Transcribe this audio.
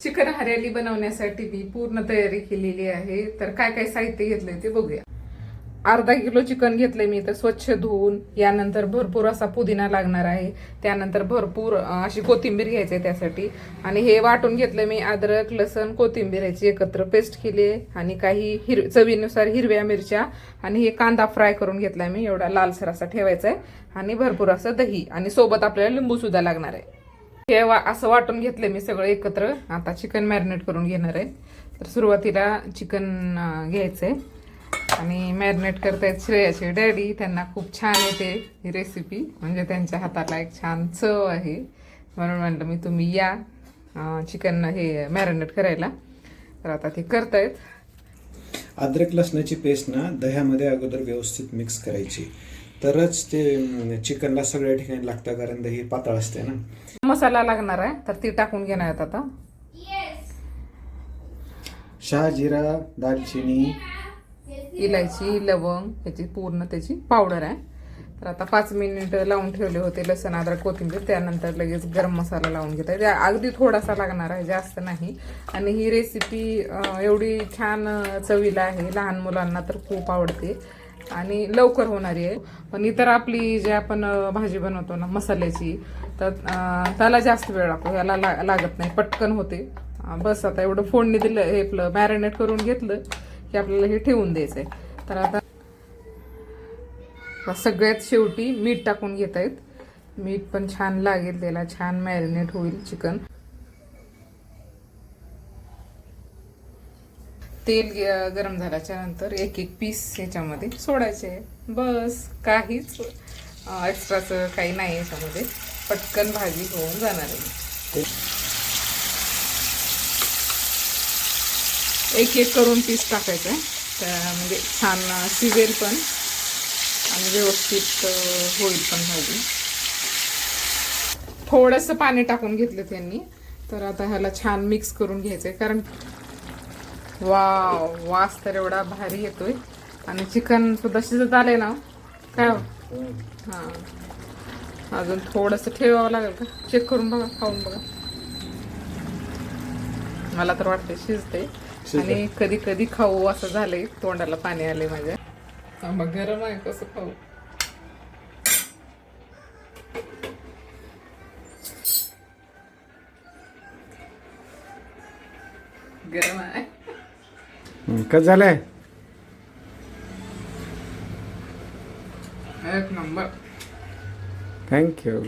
Chicken हरियाली बनवण्यासाठी मी पूर्ण तयारी केलेली आहे. तर काय काय साहित्य घेतलंय ते बघूया. अर्धा किलो चिकन घेतलंय मी तर स्वच्छ धुवून. यानंतर भरपूर असा पुदिना लागणार आहे. त्यानंतर भरपूर अशी कोथिंबीर घ्यायची आहे त्यासाठी. आणि हे वाटून घेतलंय मी अद्रक लसण कोथिंबीर याची एकत्र पेस्ट केली आहे. आणि काही चवीनुसार हिरव्या मिरच्या आणि हे कांदा फ्राय करून घेतलाय मी. एवढा लालसर असा ठेवायचा आहे. आणि भरपूर असं दही आणि सोबत आपल्याला लिंबू सुद्धा लागणार आहे. हे असं वाटून घेतलंय मी सगळं एकत्र. आता चिकन मॅरिनेट करून घेणार आहे. तर सुरुवातीला चिकन घ्यायचंय आणि मॅरिनेट करतायत श्रेयाचे डॅडी. त्यांना खूप छान येते ही रेसिपी, म्हणजे त्यांच्या हाताला एक छान चव आहे. म्हणून म्हणलं मी तुम्ही या चिकन हे मॅरिनेट करायला. तर आता ते करतायत. अद्रक लसणाची पेस्ट ना दह्यामध्ये अगोदर व्यवस्थित मिक्स करायची, तरच ते चिकनला सगळ्या ठिकाणी लागतं, कारण दही पातळ असते ना. मसाला लागणार आहे तर ती टाकून घेणार आहेत आता. शहाजिरा, दालचिनी, इलायची, लवंग याची पूर्ण त्याची पावडर आहे. तर आता 5 मिनिट लावून ठेवले होते लसण अद्रक कोथिंबीर. त्यानंतर लगेच गरम मसाला लावून घेत आहे. अगदी थोडासा लागणार आहे, जास्त नाही. आणि ही रेसिपी एवढी छान चवीला आहे, लहान मुलांना तर खूप आवडते आणि लवकर होणारी आहे. पण इतर आपली जे आपण भाजी बनवतो ना मसाल्याची, तर त्याला जास्त वेळ लागतो. याला लागत नाही, पटकन होते. बस आता एवढं फोडणी दिलं, हे आपलं मॅरिनेट करून घेतलं की आपल्याला हे ठेवून द्यायचंय. तर आता सगळ्यात शेवटी मीठ टाकून घेत आहेत. मीठ पण छान लागेल त्याला, छान मॅरिनेट होईल चिकन. तेल गरम झाल्याच्या नंतर एक एक पीस याच्यामध्ये सोडायचे. बस, काहीच एक्स्ट्राचं काही नाही याच्यामध्ये. पटकन भाजी होऊन जाणार आहे. एक एक करून पीस टाकायचं आहे, म्हणजे छान शिजेल पण आणि व्यवस्थित होईल पण भाजी. थोडंसं पाणी टाकून घेतलं त्यांनी. तर आता ह्याला छान मिक्स करून घ्यायचंय, कारण वास तर एवढा भारी येतोय. आणि चिकन सुद्धा शिजत आलंय ना. काय हा, अजून थोडंसं ठेवावं लागेल का? चेक करून बघा, खाऊन बघा. मला तर वाटतंय शिजते. आणि कधी कधी खाऊ असं झालंय, तोंडाला पाणी आले माझ्या. मग गरम आहे, कसं खाऊ? गरम आहे. कसं झालंय? एक नंबर. थँक्यू.